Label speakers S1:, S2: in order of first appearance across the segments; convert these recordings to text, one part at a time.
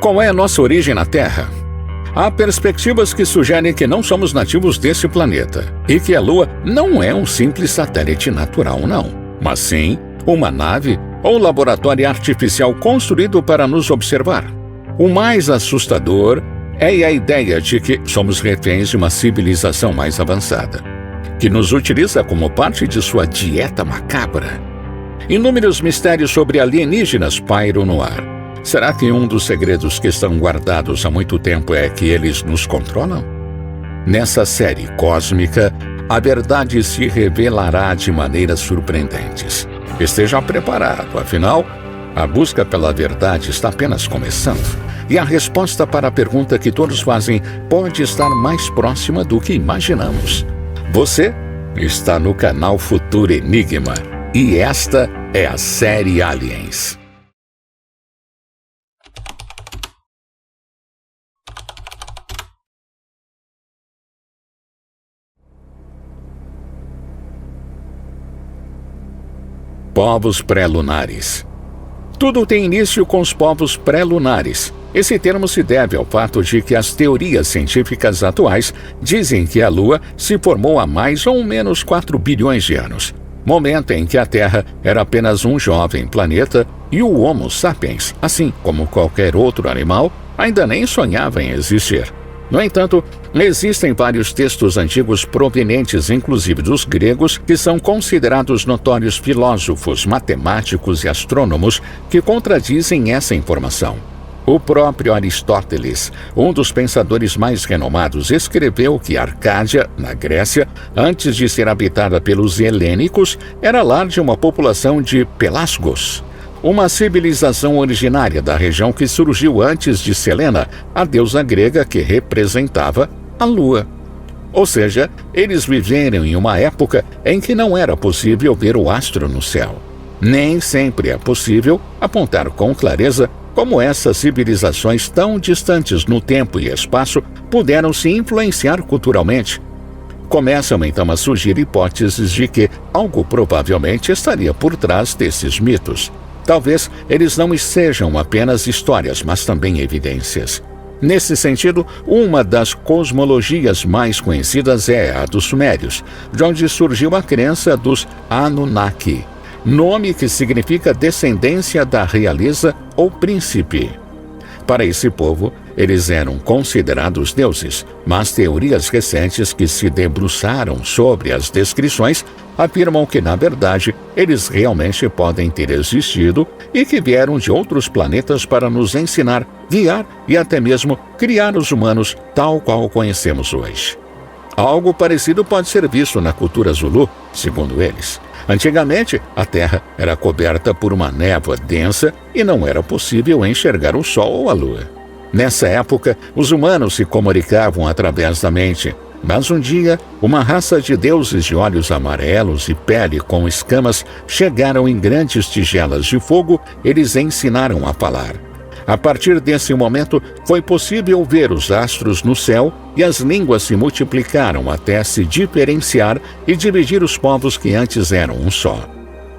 S1: Qual é a nossa origem na Terra? Há perspectivas que sugerem que não somos nativos desse planeta e que a Lua não é um simples satélite natural, não, mas sim uma nave ou laboratório artificial construído para nos observar. O mais assustador é a ideia de que somos reféns de uma civilização mais avançada, que nos utiliza como parte de sua dieta macabra. Inúmeros mistérios sobre alienígenas pairam no ar. Será que um dos segredos que estão guardados há muito tempo é que eles nos controlam? Nessa série cósmica, a verdade se revelará de maneiras surpreendentes. Esteja preparado, afinal, a busca pela verdade está apenas começando. E a resposta para a pergunta que todos fazem pode estar mais próxima do que imaginamos. Você está no canal Futuro Enigma e esta é a série Aliens. Povos pré-lunares. Tudo tem início com os povos pré-lunares. Esse termo se deve ao fato de que as teorias científicas atuais dizem que a Lua se formou há mais ou menos 4 bilhões de anos, momento em que a Terra era apenas um jovem planeta e o Homo sapiens, assim como qualquer outro animal, ainda nem sonhava em existir. No entanto, existem vários textos antigos provenientes inclusive dos gregos que são considerados notórios filósofos, matemáticos e astrônomos que contradizem essa informação. O próprio Aristóteles, um dos pensadores mais renomados, escreveu que Arcádia, na Grécia, antes de ser habitada pelos helênicos, era lar de uma população de pelasgos, uma civilização originária da região que surgiu antes de Selena, a deusa grega que representava a Lua. Ou seja, eles viveram em uma época em que não era possível ver o astro no céu. Nem sempre é possível apontar com clareza como essas civilizações tão distantes no tempo e espaço puderam se influenciar culturalmente. Começam então a surgir hipóteses de que algo provavelmente estaria por trás desses mitos. Talvez eles não sejam apenas histórias, mas também evidências. Nesse sentido, uma das cosmologias mais conhecidas é a dos Sumérios, de onde surgiu a crença dos Anunnaki, nome que significa descendência da realeza ou príncipe. Para esse povo, eles eram considerados deuses, mas teorias recentes que se debruçaram sobre as descrições afirmam que, na verdade, eles realmente podem ter existido e que vieram de outros planetas para nos ensinar, guiar e até mesmo criar os humanos tal qual conhecemos hoje. Algo parecido pode ser visto na cultura Zulu, segundo eles. Antigamente, a Terra era coberta por uma névoa densa e não era possível enxergar o Sol ou a Lua. Nessa época, os humanos se comunicavam através da mente, mas um dia, uma raça de deuses de olhos amarelos e pele com escamas chegaram em grandes tigelas de fogo. Eles ensinaram a falar. A partir desse momento, foi possível ver os astros no céu e as línguas se multiplicaram até se diferenciar e dividir os povos que antes eram um só.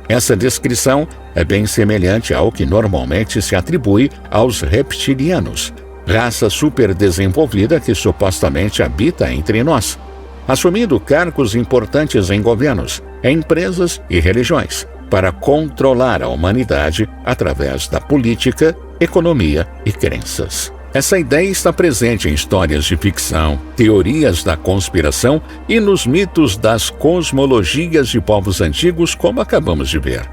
S1: Essa descrição é bem semelhante ao que normalmente se atribui aos reptilianos, raça superdesenvolvida que supostamente habita entre nós, assumindo cargos importantes em governos, empresas e religiões, para controlar a humanidade através da política, economia e crenças. Essa ideia está presente em histórias de ficção, teorias da conspiração e nos mitos das cosmologias de povos antigos, como acabamos de ver.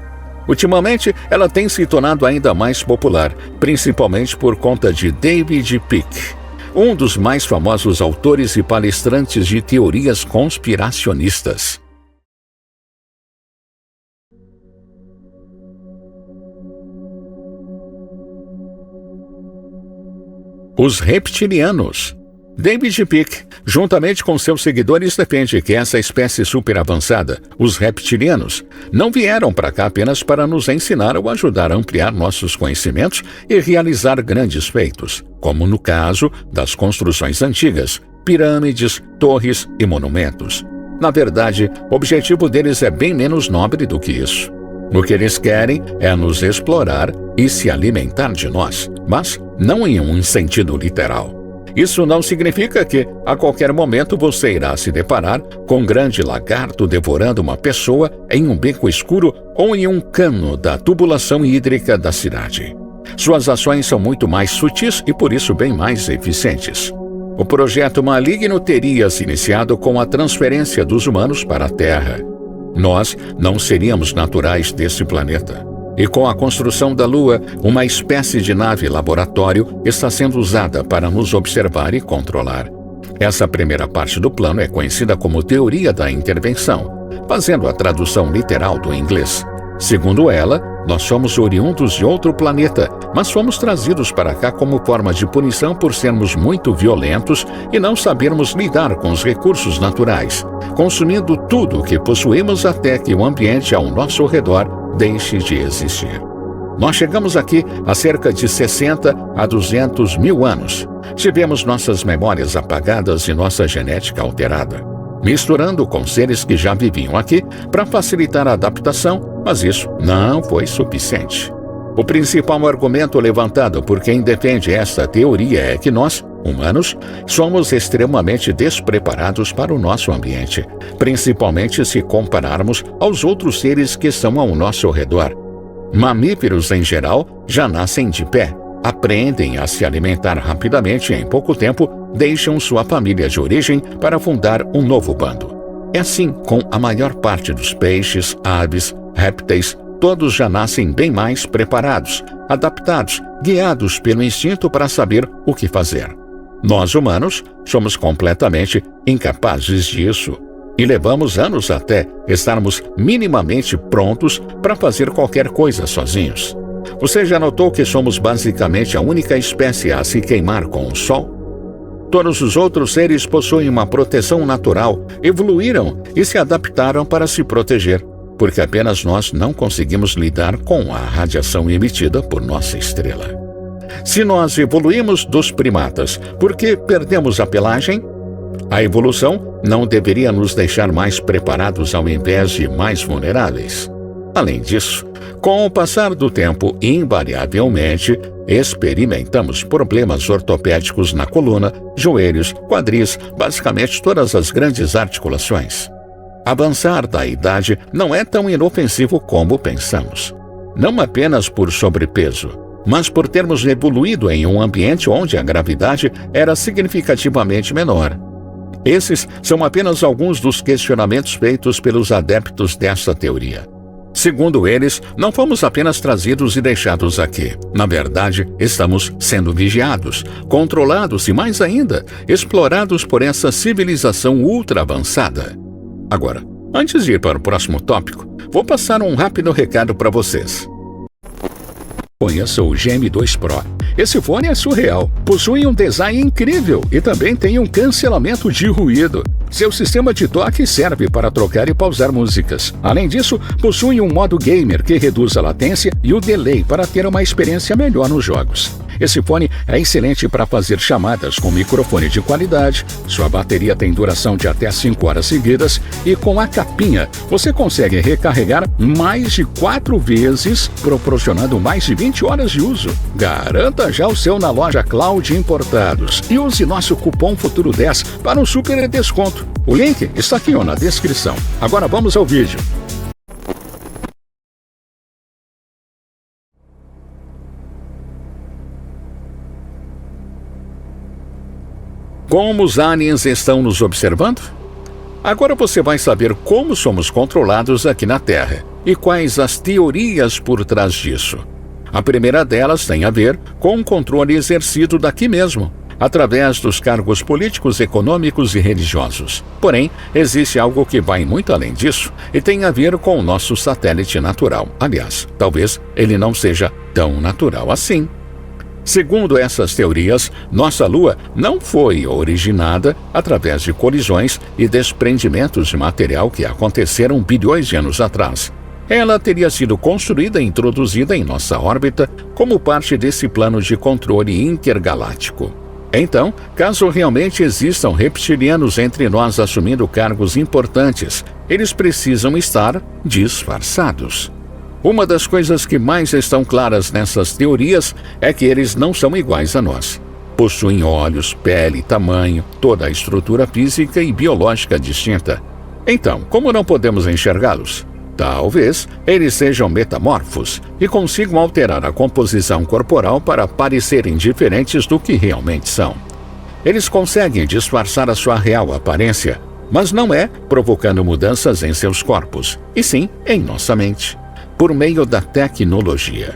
S1: Ultimamente, ela tem se tornado ainda mais popular, principalmente por conta de David Icke, um dos mais famosos autores e palestrantes de teorias conspiracionistas. Os reptilianos. David Icke, juntamente com seus seguidores, defende que essa espécie superavançada, os reptilianos, não vieram para cá apenas para nos ensinar ou ajudar a ampliar nossos conhecimentos e realizar grandes feitos, como no caso das construções antigas, pirâmides, torres e monumentos. Na verdade, o objetivo deles é bem menos nobre do que isso. O que eles querem é nos explorar e se alimentar de nós, mas não em um sentido literal. Isso não significa que, a qualquer momento, você irá se deparar com um grande lagarto devorando uma pessoa em um beco escuro ou em um cano da tubulação hídrica da cidade. Suas ações são muito mais sutis e, por isso, bem mais eficientes. O projeto maligno teria se iniciado com a transferência dos humanos para a Terra. Nós não seríamos naturais desse planeta. E com a construção da Lua, uma espécie de nave laboratório está sendo usada para nos observar e controlar. Essa primeira parte do plano é conhecida como teoria da intervenção, fazendo a tradução literal do inglês. Segundo ela, nós somos oriundos de outro planeta, mas fomos trazidos para cá como forma de punição por sermos muito violentos e não sabermos lidar com os recursos naturais, consumindo tudo o que possuímos até que o ambiente ao nosso redor deixe de existir. Nós chegamos aqui há cerca de 60 a 200 mil anos. Tivemos nossas memórias apagadas e nossa genética alterada, misturando com seres que já viviam aqui para facilitar a adaptação, mas isso não foi suficiente. O principal argumento levantado por quem defende esta teoria é que nós, humanos, somos extremamente despreparados para o nosso ambiente, principalmente se compararmos aos outros seres que estão ao nosso redor. Mamíferos, em geral, já nascem de pé, aprendem a se alimentar rapidamente e, em pouco tempo, deixam sua família de origem para fundar um novo bando. É assim com a maior parte dos peixes, aves, répteis. Todos já nascem bem mais preparados, adaptados, guiados pelo instinto para saber o que fazer. Nós, humanos, somos completamente incapazes disso e levamos anos até estarmos minimamente prontos para fazer qualquer coisa sozinhos. Você já notou que somos basicamente a única espécie a se queimar com o sol? Todos os outros seres possuem uma proteção natural, evoluíram e se adaptaram para se proteger, porque apenas nós não conseguimos lidar com a radiação emitida por nossa estrela. Se nós evoluímos dos primatas, por que perdemos a pelagem? A evolução não deveria nos deixar mais preparados ao invés de mais vulneráveis. Além disso, com o passar do tempo, invariavelmente, experimentamos problemas ortopédicos na coluna, joelhos, quadris, basicamente todas as grandes articulações. Avançar da idade não é tão inofensivo como pensamos. Não apenas por sobrepeso, mas por termos evoluído em um ambiente onde a gravidade era significativamente menor. Esses são apenas alguns dos questionamentos feitos pelos adeptos dessa teoria. Segundo eles, não fomos apenas trazidos e deixados aqui. Na verdade, estamos sendo vigiados, controlados e, mais ainda, explorados por essa civilização ultra avançada. Agora, antes de ir para o próximo tópico, vou passar um rápido recado para vocês. Conheça o GM2 Pro. Esse fone é surreal, possui um design incrível e também tem um cancelamento de ruído. Seu sistema de toque serve para trocar e pausar músicas. Além disso, possui um modo gamer que reduz a latência e o delay para ter uma experiência melhor nos jogos. Esse fone é excelente para fazer chamadas com microfone de qualidade, sua bateria tem duração de até 5 horas seguidas e com a capinha você consegue recarregar mais de 4 vezes, proporcionando mais de 20 horas de uso. Garanta já o seu na loja Cloud Importados e use nosso cupom FUTURO10 para um super desconto. O link está aqui na descrição. Agora vamos ao vídeo. Como os aliens estão nos observando? Agora você vai saber como somos controlados aqui na Terra e quais as teorias por trás disso. A primeira delas tem a ver com o controle exercido daqui mesmo, através dos cargos políticos, econômicos e religiosos. Porém, existe algo que vai muito além disso e tem a ver com o nosso satélite natural. Aliás, talvez ele não seja tão natural assim. Segundo essas teorias, nossa Lua não foi originada através de colisões e desprendimentos de material que aconteceram bilhões de anos atrás. Ela teria sido construída e introduzida em nossa órbita como parte desse plano de controle intergaláctico. Então, caso realmente existam reptilianos entre nós assumindo cargos importantes, eles precisam estar disfarçados. Uma das coisas que mais estão claras nessas teorias é que eles não são iguais a nós. Possuem olhos, pele, tamanho, toda a estrutura física e biológica distinta. Então, como não podemos enxergá-los? Talvez eles sejam metamorfos e consigam alterar a composição corporal para parecerem diferentes do que realmente são. Eles conseguem disfarçar a sua real aparência, mas não é provocando mudanças em seus corpos, e sim em nossa mente, por meio da tecnologia.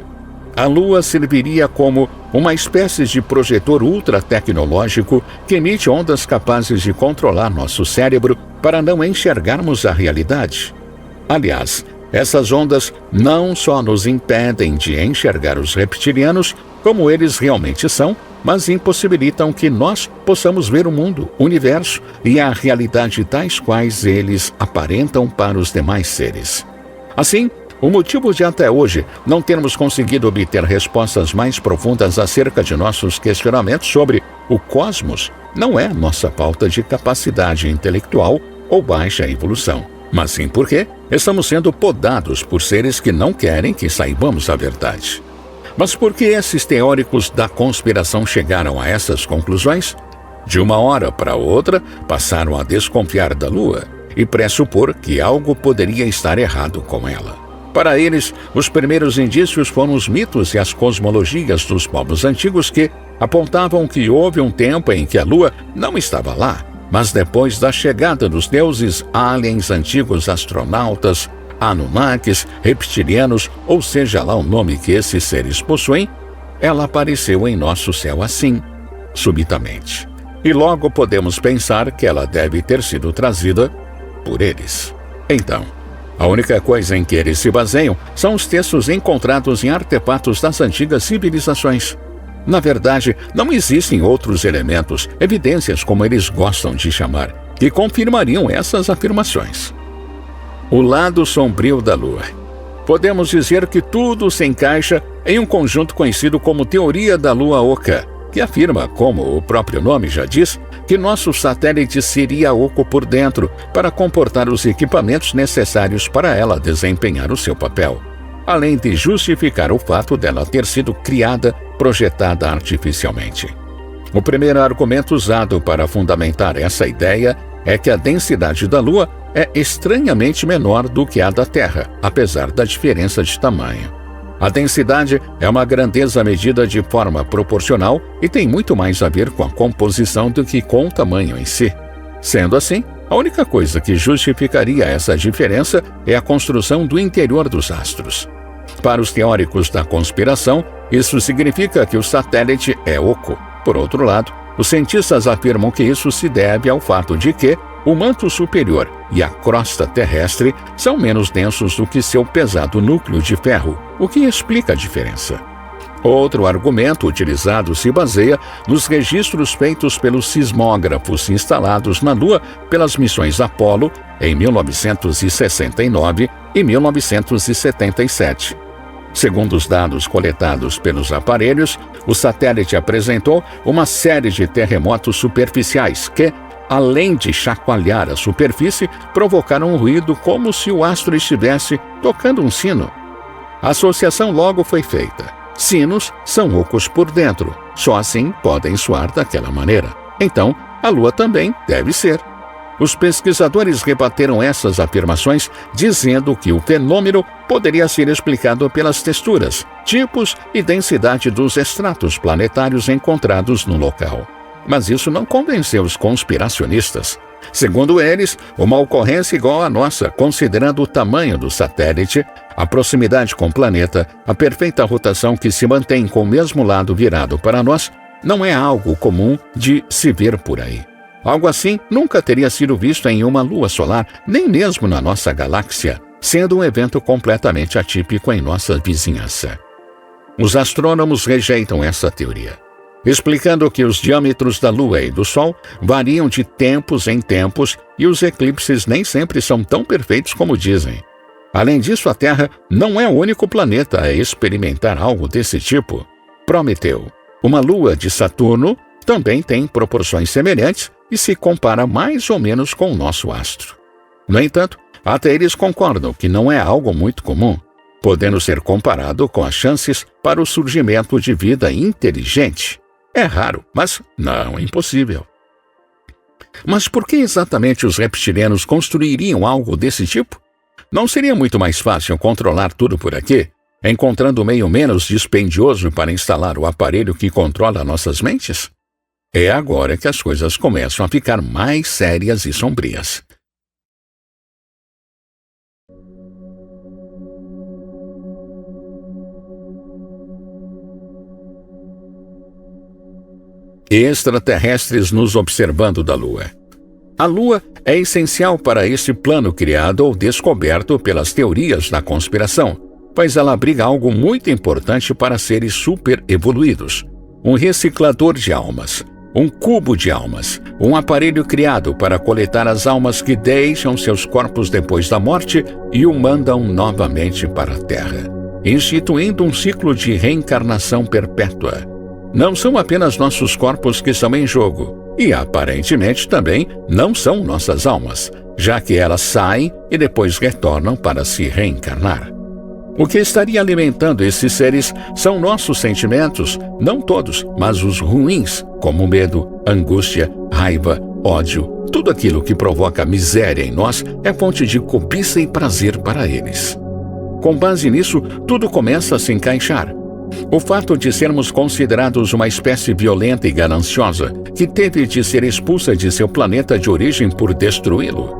S1: A Lua serviria como uma espécie de projetor ultra-tecnológico que emite ondas capazes de controlar nosso cérebro para não enxergarmos a realidade. Aliás, essas ondas não só nos impedem de enxergar os reptilianos como eles realmente são, mas impossibilitam que nós possamos ver o mundo, o universo e a realidade tais quais eles aparentam para os demais seres. Assim, o motivo de até hoje não termos conseguido obter respostas mais profundas acerca de nossos questionamentos sobre o cosmos não é nossa falta de capacidade intelectual ou baixa evolução, mas sim porque estamos sendo podados por seres que não querem que saibamos a verdade. Mas por que esses teóricos da conspiração chegaram a essas conclusões? De uma hora para outra, passaram a desconfiar da Lua e pressupor que algo poderia estar errado com ela. Para eles, os primeiros indícios foram os mitos e as cosmologias dos povos antigos que apontavam que houve um tempo em que a Lua não estava lá, mas depois da chegada dos deuses aliens, antigos astronautas, Anunnakis, reptilianos, ou seja lá o nome que esses seres possuem, ela apareceu em nosso céu assim, subitamente. E logo podemos pensar que ela deve ter sido trazida por eles. Então, a única coisa em que eles se baseiam são os textos encontrados em artefatos das antigas civilizações. Na verdade, não existem outros elementos, evidências como eles gostam de chamar, que confirmariam essas afirmações. O lado sombrio da Lua. Podemos dizer que tudo se encaixa em um conjunto conhecido como Teoria da Lua Oca, que afirma, como o próprio nome já diz, que nosso satélite seria oco por dentro para comportar os equipamentos necessários para ela desempenhar o seu papel, além de justificar o fato dela ter sido criada, projetada artificialmente. O primeiro argumento usado para fundamentar essa ideia é que a densidade da Lua é estranhamente menor do que a da Terra, apesar da diferença de tamanho. A densidade é uma grandeza medida de forma proporcional e tem muito mais a ver com a composição do que com o tamanho em si. Sendo assim, a única coisa que justificaria essa diferença é a construção do interior dos astros. Para os teóricos da conspiração, isso significa que o satélite é oco. Por outro lado, os cientistas afirmam que isso se deve ao fato de que o manto superior e a crosta terrestre são menos densos do que seu pesado núcleo de ferro, o que explica a diferença. Outro argumento utilizado se baseia nos registros feitos pelos sismógrafos instalados na Lua pelas missões Apollo em 1969 e 1977. Segundo os dados coletados pelos aparelhos, o satélite apresentou uma série de terremotos superficiais que, além de chacoalhar a superfície, provocaram um ruído como se o astro estivesse tocando um sino. A associação logo foi feita. Sinos são ocos por dentro, só assim podem soar daquela maneira. Então, a Lua também deve ser. Os pesquisadores rebateram essas afirmações, dizendo que o fenômeno poderia ser explicado pelas texturas, tipos e densidade dos estratos planetários encontrados no local. Mas isso não convenceu os conspiracionistas. Segundo eles, uma ocorrência igual à nossa, considerando o tamanho do satélite, a proximidade com o planeta, a perfeita rotação que se mantém com o mesmo lado virado para nós, não é algo comum de se ver por aí. Algo assim nunca teria sido visto em uma lua solar, nem mesmo na nossa galáxia, sendo um evento completamente atípico em nossa vizinhança. Os astrônomos rejeitam essa teoria, explicando que os diâmetros da Lua e do Sol variam de tempos em tempos e os eclipses nem sempre são tão perfeitos como dizem. Além disso, a Terra não é o único planeta a experimentar algo desse tipo. Prometeu, uma lua de Saturno, também tem proporções semelhantes e se compara mais ou menos com o nosso astro. No entanto, até eles concordam que não é algo muito comum. podendo ser comparado com as chances para o surgimento de vida inteligente. É raro, mas não impossível. Mas por que exatamente os reptilianos construiriam algo desse tipo? Não seria muito mais fácil controlar tudo por aqui, encontrando um meio menos dispendioso para instalar o aparelho que controla nossas mentes? É agora que as coisas começam a ficar mais sérias e sombrias. Extraterrestres nos observando da Lua. A Lua é essencial para esse plano criado ou descoberto pelas teorias da conspiração, pois ela abriga algo muito importante para seres super evoluídos: um reciclador de almas, um cubo de almas, um aparelho criado para coletar as almas que deixam seus corpos depois da morte e o mandam novamente para a Terra, instituindo um ciclo de reencarnação perpétua. Não são apenas nossos corpos que estão em jogo, e aparentemente também não são nossas almas, já que elas saem e depois retornam para se reencarnar. O que estaria alimentando esses seres são nossos sentimentos, não todos, mas os ruins, como medo, angústia, raiva, ódio. Tudo aquilo que provoca miséria em nós é fonte de cobiça e prazer para eles. Com base nisso, tudo começa a se encaixar. O fato de sermos considerados uma espécie violenta e gananciosa, que teve de ser expulsa de seu planeta de origem por destruí-lo.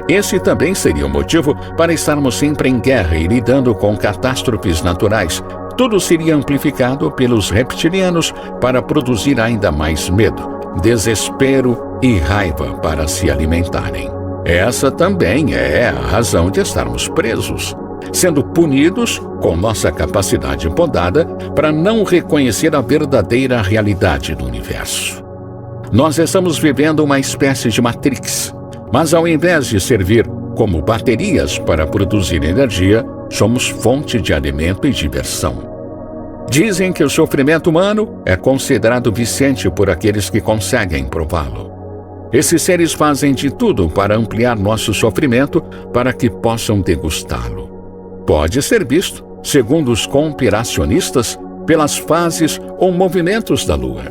S1: Esse também seria o motivo para estarmos sempre em guerra e lidando com catástrofes naturais. Tudo seria amplificado pelos reptilianos para produzir ainda mais medo, desespero e raiva para se alimentarem. Essa também é a razão de estarmos presos, sendo punidos com nossa capacidade podada para não reconhecer a verdadeira realidade do universo. Nós estamos vivendo uma espécie de Matrix, mas ao invés de servir como baterias para produzir energia, somos fonte de alimento e diversão. Dizem que o sofrimento humano é considerado viciante por aqueles que conseguem prová-lo. Esses seres fazem de tudo para ampliar nosso sofrimento para que possam degustá-lo. Pode ser visto, segundo os conspiracionistas, pelas fases ou movimentos da Lua.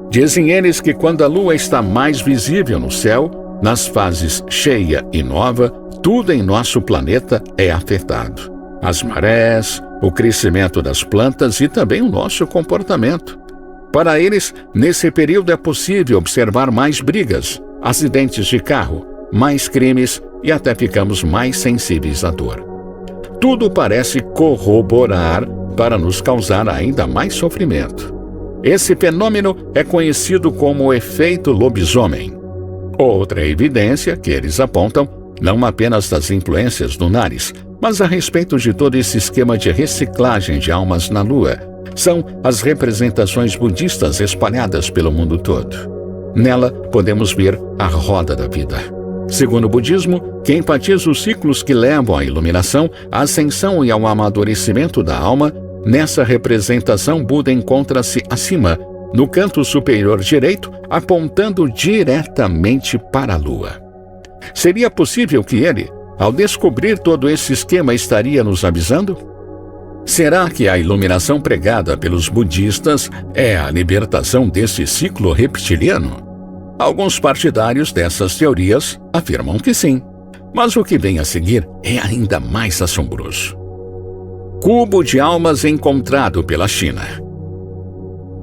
S1: Dizem eles que quando a Lua está mais visível no céu, nas fases cheia e nova, tudo em nosso planeta é afetado. As marés, o crescimento das plantas e também o nosso comportamento. Para eles, nesse período é possível observar mais brigas, acidentes de carro, mais crimes e até ficamos mais sensíveis à dor. Tudo parece corroborar para nos causar ainda mais sofrimento. Esse fenômeno é conhecido como o efeito lobisomem. Outra evidência que eles apontam, não apenas das influências lunares, mas a respeito de todo esse esquema de reciclagem de almas na Lua, são as representações budistas espalhadas pelo mundo todo. Nela, podemos ver a roda da vida. Segundo o budismo, que enfatiza os ciclos que levam à iluminação, à ascensão e ao amadurecimento da alma, nessa representação Buda encontra-se acima, no canto superior direito, apontando diretamente para a Lua. Seria possível que ele, ao descobrir todo esse esquema, estaria nos avisando? Será que a iluminação pregada pelos budistas é a libertação desse ciclo reptiliano? Alguns partidários dessas teorias afirmam que sim, mas o que vem a seguir é ainda mais assombroso. Cubo de almas encontrado pela China.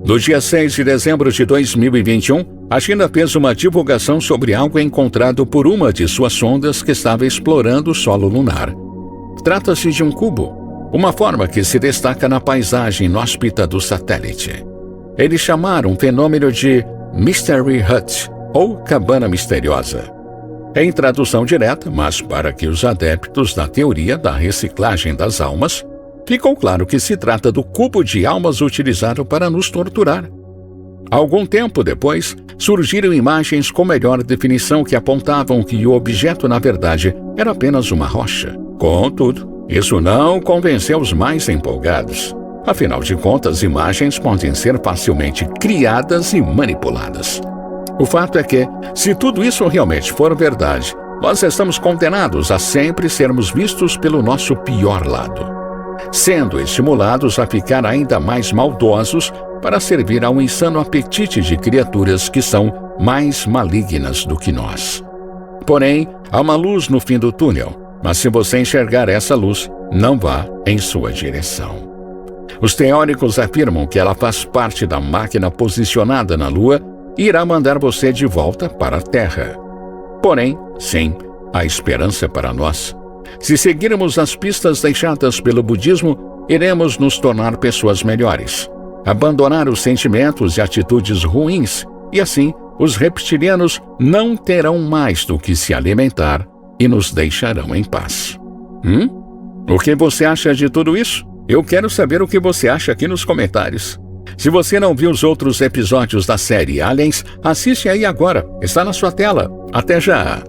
S1: No dia 6 de dezembro de 2021, a China fez uma divulgação sobre algo encontrado por uma de suas sondas que estava explorando o solo lunar. Trata-se de um cubo, uma forma que se destaca na paisagem inóspita do satélite. Eles chamaram o fenômeno de Mystery Hut, ou cabana misteriosa. Em tradução direta, mas para que os adeptos da teoria da reciclagem das almas, ficou claro que se trata do cubo de almas utilizado para nos torturar. Algum tempo depois, surgiram imagens com melhor definição que apontavam que o objeto, na verdade, era apenas uma rocha. Contudo, isso não convenceu os mais empolgados. Afinal de contas, imagens podem ser facilmente criadas e manipuladas. O fato é que, se tudo isso realmente for verdade, nós estamos condenados a sempre sermos vistos pelo nosso pior lado. sendo estimulados a ficar ainda mais maldosos para servir ao insano apetite de criaturas que são mais malignas do que nós. Porém, há uma luz no fim do túnel, mas se você enxergar essa luz, não vá em sua direção. Os teóricos afirmam que ela faz parte da máquina posicionada na Lua e irá mandar você de volta para a Terra. Porém, sim, há esperança para nós. Se seguirmos as pistas deixadas pelo budismo, iremos nos tornar pessoas melhores, abandonar os sentimentos e atitudes ruins, e assim os reptilianos não terão mais do que se alimentar e nos deixarão em paz. O que você acha de tudo isso? Eu quero saber o que você acha aqui nos comentários. Se você não viu os outros episódios da série Aliens, assiste aí agora, está na sua tela. Até já!